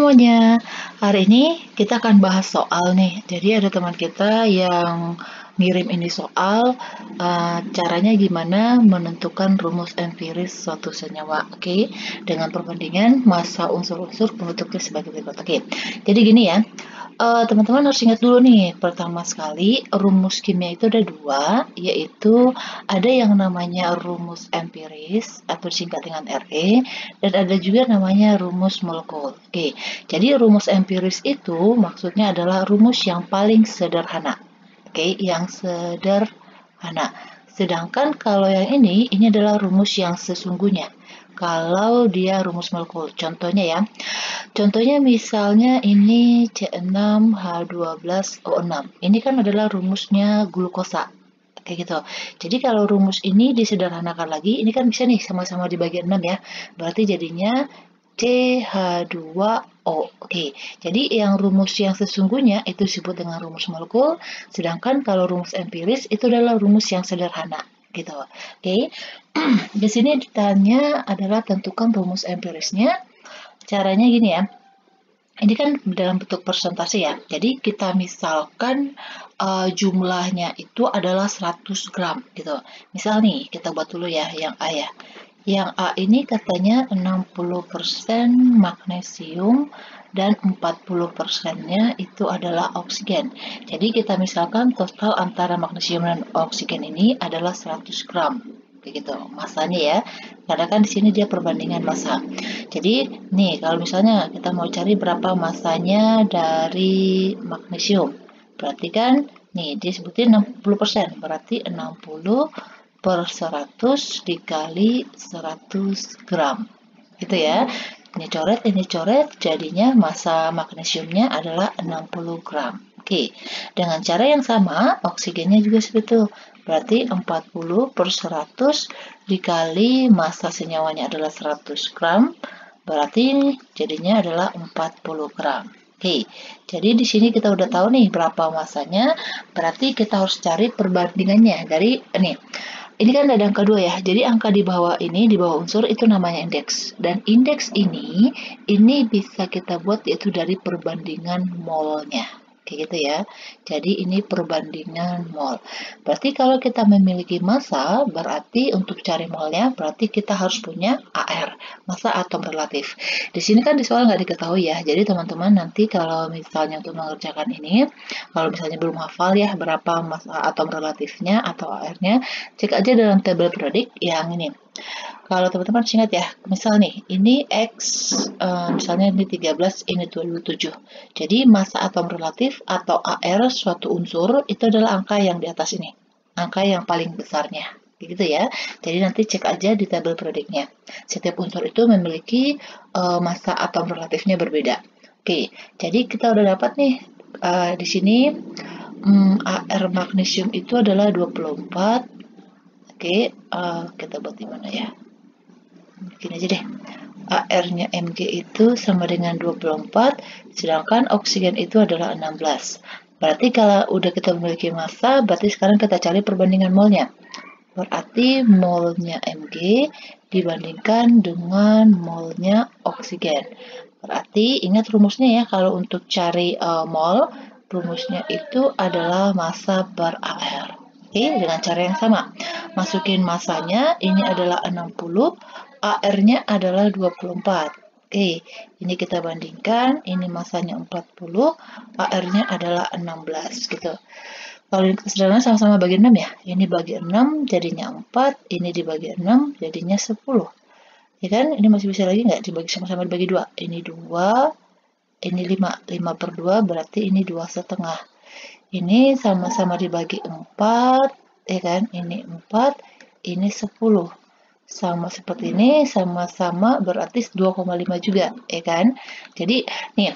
semuanya, hari ini kita akan bahas soal nih. Jadi ada teman kita yang ngirim ini soal, caranya gimana menentukan rumus empiris suatu senyawa, oke? Dengan perbandingan massa unsur-unsur pembentuknya sebagai berikut. Oke, jadi gini ya, teman-teman harus ingat dulu nih, pertama sekali rumus kimia itu ada dua, yaitu ada yang namanya rumus empiris atau disingkat dengan RE, dan ada juga namanya rumus molekul. Oke, jadi rumus empiris itu maksudnya adalah rumus yang paling sederhana. Oke, yang sederhana. Sedangkan kalau yang ini adalah rumus yang sesungguhnya. Kalau dia rumus molekul, contohnya ya. Contohnya misalnya ini C6H12O6. Ini kan adalah rumusnya glukosa. Kayak gitu. Jadi kalau rumus ini disederhanakan lagi, ini kan bisa nih sama-sama dibagi 6 ya. Berarti jadinya CH2O. Oke, jadi yang rumus yang sesungguhnya itu disebut dengan rumus molekul, sedangkan kalau rumus empiris itu adalah rumus yang sederhana. Gitu. Oke, di sini ditanya adalah tentukan rumus empirisnya. Caranya gini ya, ini kan dalam bentuk persentase ya. Jadi kita misalkan jumlahnya itu adalah 100 gram gitu. Misal nih, kita buat dulu ya yang A ya. Yang A ini katanya 60% magnesium dan 40%-nya itu adalah oksigen. Jadi kita misalkan total antara magnesium dan oksigen ini adalah 100 gram. Begitu masanya ya. Karena kan di sini dia perbandingan massa. Jadi nih kalau misalnya kita mau cari berapa massanya dari magnesium. Berarti kan nih disebutin 60%, berarti 60 per 100 dikali 100 gram gitu ya. Ini coret jadinya massa magnesiumnya adalah 60 gram. Oke, dengan cara yang sama oksigennya juga seperti itu, berarti 40 per 100 dikali massa senyawanya adalah 100 gram, berarti jadinya adalah 40 gram. Oke, jadi di sini kita udah tahu nih berapa massanya, berarti kita harus cari perbandingannya dari ini. Ini kan ada angka 2 ya, jadi angka di bawah ini, di bawah unsur itu namanya indeks. Dan indeks ini bisa kita buat yaitu dari perbandingan molnya. Kayak gitu ya. Jadi ini perbandingan mol. Berarti kalau kita memiliki massa, berarti untuk cari molnya, berarti kita harus punya AR, massa atom relatif. Di sini kan di soal nggak diketahui ya, jadi teman-teman nanti kalau misalnya untuk mengerjakan ini, kalau misalnya belum hafal ya berapa massa atom relatifnya atau AR-nya, cek aja dalam tabel periodik yang ini. Kalau teman-teman ingat ya, misal nih, ini X, misalnya ini 13, ini 27. Jadi massa atom relatif atau AR suatu unsur itu adalah angka yang di atas ini. Angka yang paling besarnya. Gitu ya. Jadi nanti cek aja di tabel periodiknya. Setiap unsur itu memiliki massa atom relatifnya berbeda. Oke, jadi kita udah dapat nih di sini AR magnesium itu adalah 24. Oke, kita buat di mana ya? Begini aja deh. AR-nya Mg itu sama dengan 24, sedangkan oksigen itu adalah 16. Berarti kalau udah kita memiliki massa, berarti sekarang kita cari perbandingan molnya. Berarti molnya Mg dibandingkan dengan molnya oksigen. Berarti ingat rumusnya ya, kalau untuk cari mol, rumusnya itu adalah massa per AR. Oke, dengan cara yang sama. Masukin massanya, ini adalah 60, AR-nya adalah 24. Oke, ini kita bandingkan, ini massanya 40, AR-nya adalah 16 gitu. Kalau ini sederhana sama-sama bagi 6 ya. Ini bagi 6 jadinya 4, ini dibagi 6 jadinya 10. Ya kan? Ini masih bisa lagi nggak dibagi sama-sama dibagi 2? Ini 2, ini 5. 5 per 2 berarti ini 2,5. Ini sama-sama dibagi 4, ya kan? Ini 4, ini 10. Sama seperti ini, sama-sama berarti 2,5 juga, ya kan? Jadi, nih,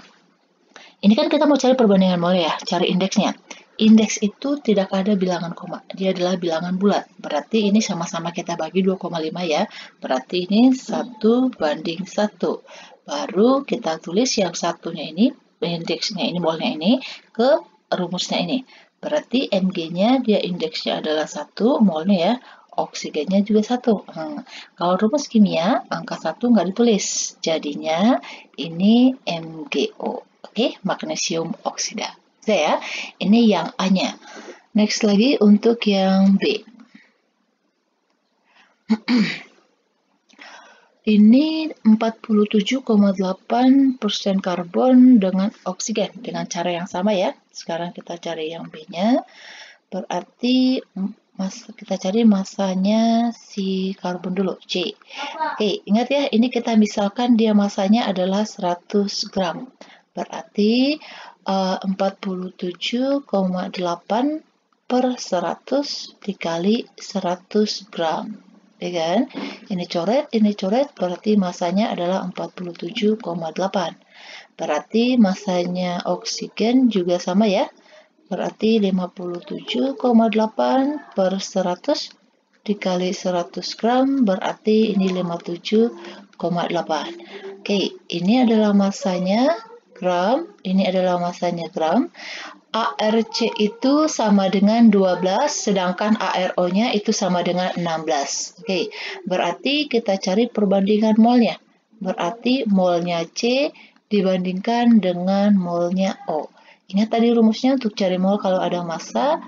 ini kan kita mau cari perbandingan mol ya, cari indeksnya. Indeks itu tidak ada bilangan koma, dia adalah bilangan bulat. Berarti ini sama-sama kita bagi 2,5 ya, berarti ini 1 banding 1. Baru kita tulis yang satunya ini, indeksnya ini, molnya ini, ke rumusnya ini. Berarti Mg-nya dia indeksnya adalah 1, molnya ya, oksigennya juga 1. Kalau rumus kimia, angka 1 nggak ditulis. Jadinya ini MgO. Oke, magnesium oksida. Ya, ini yang A-nya. Next lagi untuk yang B. Ini 47,8% karbon dengan oksigen dengan cara yang sama ya. Sekarang kita cari yang B-nya. Berarti kita cari masanya si karbon dulu, C. Oke, ingat ya, ini kita misalkan dia masanya adalah 100 gram. Berarti 47,8 per 100 dikali 100 gram. Ya kan? Ini coret, berarti masanya adalah 47,8. Berarti masanya oksigen juga sama ya. Berarti 57,8 per 100 dikali 100 gram, berarti ini 57,8. Oke, ini adalah masanya gram, ini adalah masanya gram. ARC itu sama dengan 12, sedangkan ARO-nya itu sama dengan 16. Oke, berarti kita cari perbandingan molnya. Berarti molnya C dibandingkan dengan molnya O. Ingat tadi rumusnya untuk cari mol kalau ada massa,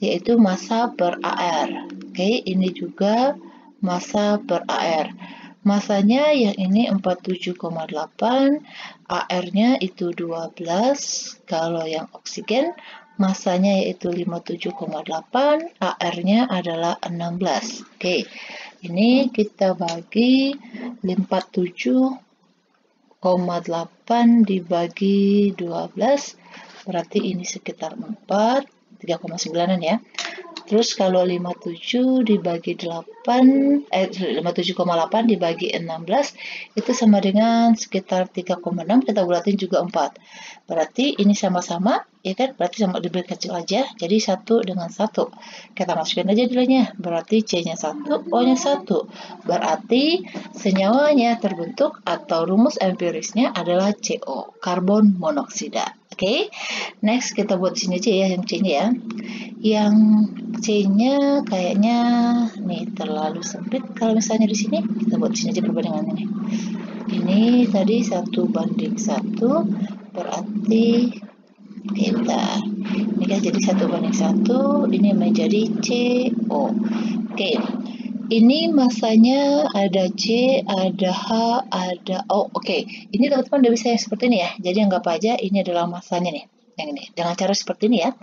yaitu massa per AR. Oke, ini juga massa per AR. Masanya yang ini 47,8, AR-nya itu 12, kalau yang oksigen masanya yaitu 57,8, AR-nya adalah 16. Oke, ini kita bagi 57,8 dibagi 12, berarti ini sekitar 4, 3,9 ya. Terus kalau 57 dibagi 8, 57,8 dibagi 16, itu sama dengan sekitar 3,6, kita bulatin juga 4. Berarti ini sama-sama, ya kan? Berarti sama diberi kecil aja, jadi 1 dengan 1. Kita masukin aja nilainya, berarti C-nya 1, O-nya 1. Berarti senyawanya terbentuk atau rumus empirisnya adalah CO, karbon monoksida. Oke, next kita buat di sini aja ya, yang C-nya ya. Yang C-nya kayaknya nih terlalu sempit. Kalau misalnya di sini, kita buat di sini aja perbandingan ini. Ini tadi 1:1, berarti kita ini kan jadi 1:1, ini menjadi CO. Oke, ini masanya ada C, ada H, ada O. Oke, ini teman-teman udah bisa yang seperti ini ya. Jadi anggap aja ini adalah masanya nih, yang ini. Dengan cara seperti ini ya.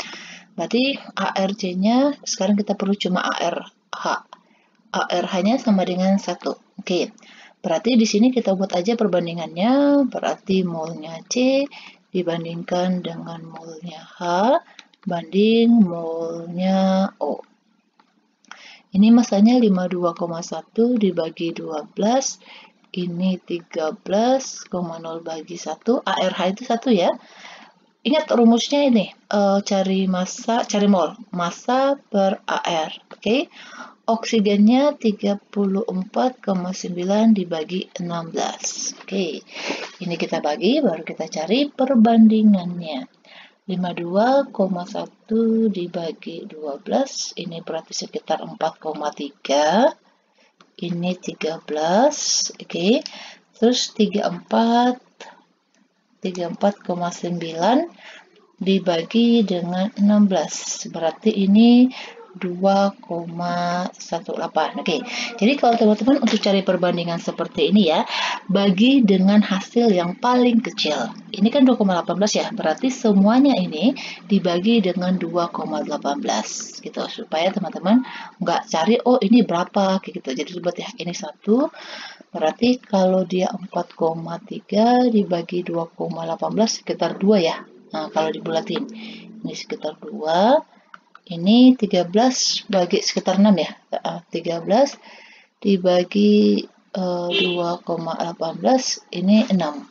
Berarti ARC-nya sekarang kita perlu cuma ARH. ARH-nya sama dengan 1. Oke. Berarti di sini kita buat aja perbandingannya. Berarti molnya C dibandingkan dengan molnya H banding molnya O. Ini masanya 52,1 dibagi 12. Ini 13,0 bagi 1. ARH itu 1 ya. Ingat rumusnya ini, cari mol, massa per AR. Oke. Oksigennya 34,9 dibagi 16. Oke. Ini kita bagi, baru kita cari perbandingannya. 52,1 dibagi 12, ini berarti sekitar 4,3. Ini 13, oke. Terus 34,9 dibagi dengan 16, berarti ini 2,18. Oke, jadi kalau teman-teman untuk cari perbandingan seperti ini ya, bagi dengan hasil yang paling kecil. Ini kan 2,18 ya, berarti semuanya ini dibagi dengan 2,18 gitu, supaya teman-teman nggak cari, oh ini berapa, gitu. Jadi buat ya, ini 1, berarti kalau dia 4,3 dibagi 2,18 sekitar 2 ya. Nah, kalau dibulatin, ini sekitar 2. Ini 13 bagi sekitar 6 ya. 13 dibagi 2,18, ini 6.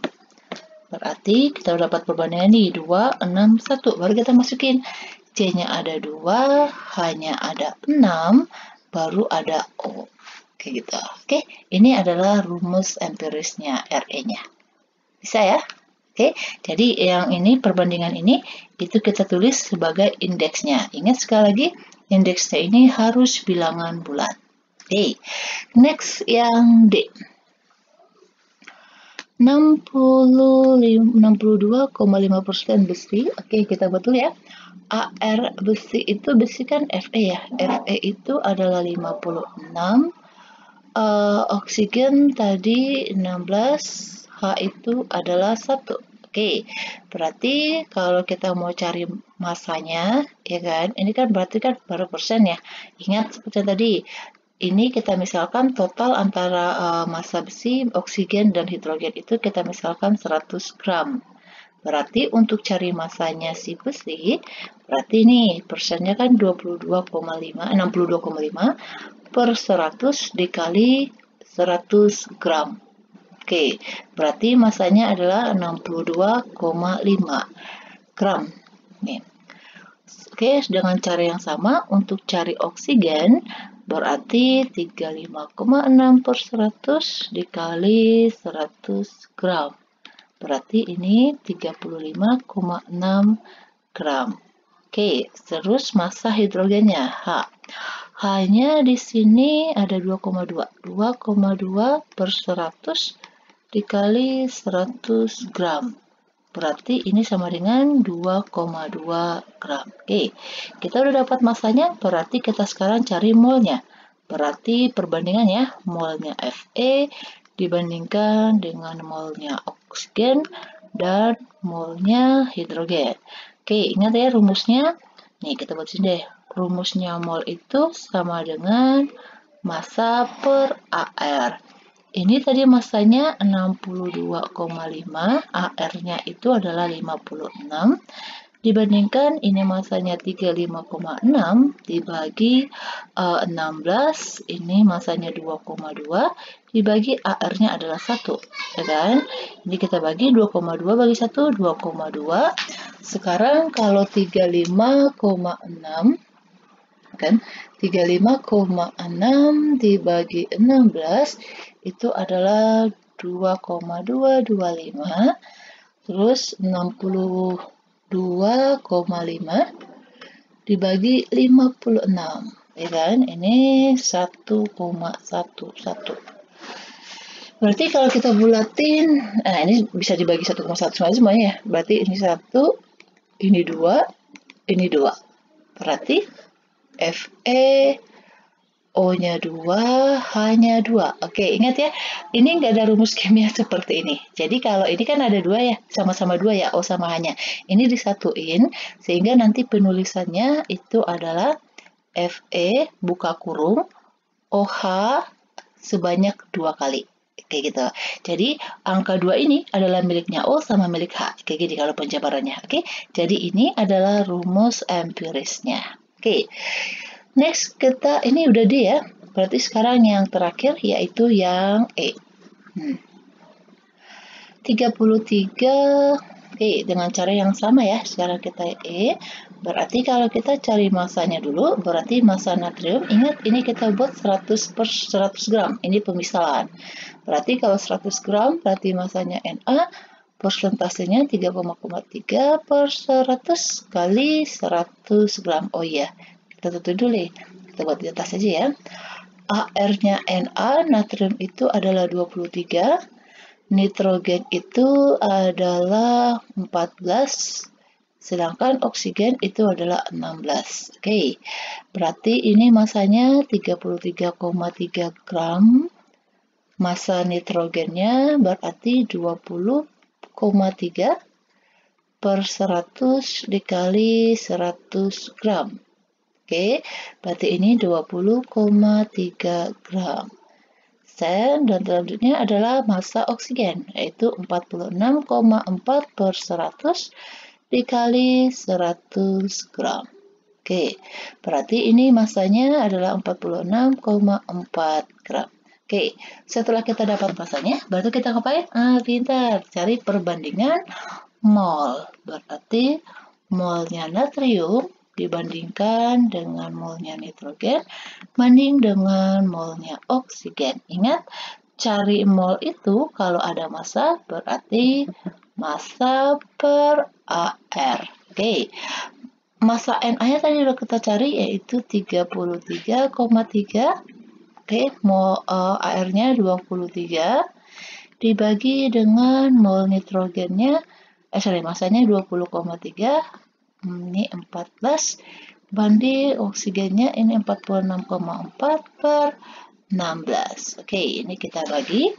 Berarti kita dapat perbandingan ini 2, 6, 1. Baru kita masukin. C-nya ada 2, H-nya ada 6, baru ada O. Kayak gitu. Oke, ini adalah rumus empirisnya RE-nya. Bisa ya? Oke, jadi yang ini perbandingan ini itu kita tulis sebagai indeksnya. Ingat sekali lagi, indeksnya ini harus bilangan bulat. Oke, next yang D. 62,5% besi. Oke, kita betul ya. AR besi itu besi kan Fe ya. Fe itu adalah 56. Oksigen tadi 16. H itu adalah 1. Oke, berarti kalau kita mau cari masanya, ya kan, ini kan berarti kan baru persen ya. Ingat seperti tadi, ini kita misalkan total antara massa besi, oksigen, dan hidrogen itu kita misalkan 100 gram. Berarti untuk cari masanya si besi, berarti nih persennya kan 62,5 per 100 dikali 100 gram. Oke, berarti masanya adalah 62,5 gram. Nih. Oke, dengan cara yang sama untuk cari oksigen berarti 35,6 per 100 dikali 100 gram. Berarti ini 35,6 gram. Oke, terus massa hidrogennya H. H-nya di sini ada 2,2. 2,2 per 100 dikali 100 gram. Berarti ini sama dengan 2,2 gram. Oke, kita udah dapat masanya, berarti kita sekarang cari molnya. Berarti perbandingan ya, molnya Fe dibandingkan dengan molnya oksigen dan molnya hidrogen. Oke, ingat ya rumusnya. Nih, kita buat sini deh. Rumusnya mol itu sama dengan massa per AR. Ini tadi massanya 62,5, AR-nya itu adalah 56, dibandingkan ini massanya 35,6 dibagi 16, ini massanya 2,2, dibagi AR-nya adalah 1, ya kan? Ini kita bagi 2,2 bagi 1, 2,2. Sekarang kalau 35,6, kan 35,6 dibagi 16 itu adalah 2,225, terus 62,5 dibagi 56, ya kan, ini 1,11. Berarti kalau kita bulatin, nah ini bisa dibagi 1,1 semuanya ya, berarti ini 1, ini 2, ini 2, berarti Fe O-nya 2, H-nya 2. Oke, ingat ya, ini nggak ada rumus kimia seperti ini. Jadi kalau ini kan ada 2 ya, sama-sama 2 ya, O sama H-nya. Ini disatuin, sehingga nanti penulisannya itu adalah Fe buka kurung, OH sebanyak 2 kali. Kayak gitu. Jadi angka 2 ini adalah miliknya O sama milik H. Kayak gini kalau penjabarannya. Oke, jadi ini adalah rumus empirisnya. Oke. Next, ini udah D ya. Berarti sekarang yang terakhir yaitu yang E. 33. Oke, dengan cara yang sama ya. Sekarang kita E. Berarti kalau kita cari masanya dulu, berarti massa natrium. Ingat, ini kita buat 100 per 100 gram. Ini pemisahan. Berarti kalau 100 gram, berarti masanya Na. Persentasenya 3,3 per 100 kali 100 gram. Oh iya. Kita tutup dulu nih. Kita buat di atas aja ya. AR-nya Na, natrium itu adalah 23, nitrogen itu adalah 14, sedangkan oksigen itu adalah 16. Oke, berarti ini masanya 33,3 gram. Massa nitrogennya berarti 20,3 per 100 dikali 100 gram. Oke, berarti ini 20,3 gram. Dan selanjutnya adalah massa oksigen, yaitu 46,4 per 100 dikali 100 gram. Oke, berarti ini massanya adalah 46,4 gram. Oke, setelah kita dapat massanya, baru kita ngapain? Pintar, cari perbandingan mol. Berarti molnya natrium dibandingkan dengan molnya nitrogen banding dengan molnya oksigen. Ingat, cari mol itu kalau ada massa berarti massa per AR. Oke. Massa Na-nya tadi udah kita cari yaitu 33,3 Oke, mol airnya 23 dibagi dengan mol nitrogennya, masanya 20,3, ini 14, banding oksigennya ini 46,4 per 16. Oke, ini kita bagi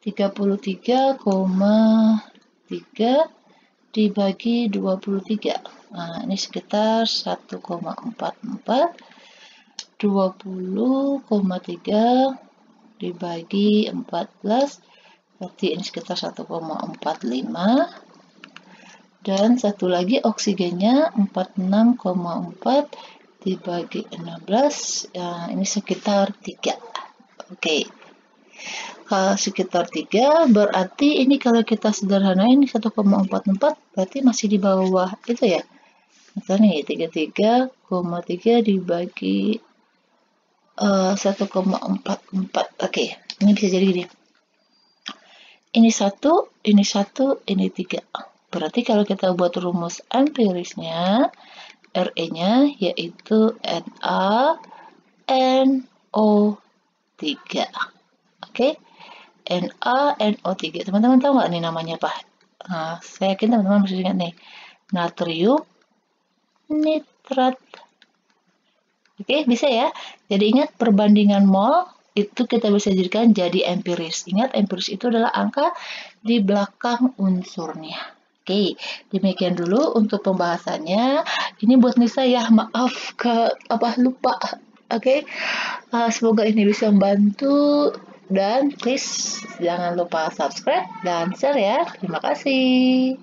33,3 dibagi 23. Nah, ini sekitar 1,44. 20,3 dibagi 14, berarti ini sekitar 1,45. Dan satu lagi oksigennya 46,4 dibagi 16, ya, ini sekitar 3. Oke. Kalau sekitar 3, berarti ini kalau kita sederhanain 1,44, berarti masih di bawah itu ya. Misalnya nih, 33,3 dibagi 1,44. Oke, ini bisa jadi gini. Ini 1, ini 1, ini 3. Berarti kalau kita buat rumus empirisnya, Re-nya yaitu NaNO3. Oke, NaNO3. Teman-teman tahu nggak nih namanya apa? Nah, saya yakin teman-teman masih ingat nih. Natrium nitrat. Oke, bisa ya. Jadi ingat perbandingan mol itu kita bisa jadikan jadi empiris. Ingat, empiris itu adalah angka di belakang unsurnya. Oke, demikian dulu untuk pembahasannya. Ini buat Nisa ya, maaf lupa. Oke, semoga ini bisa membantu dan please jangan lupa subscribe dan share ya. Terima kasih.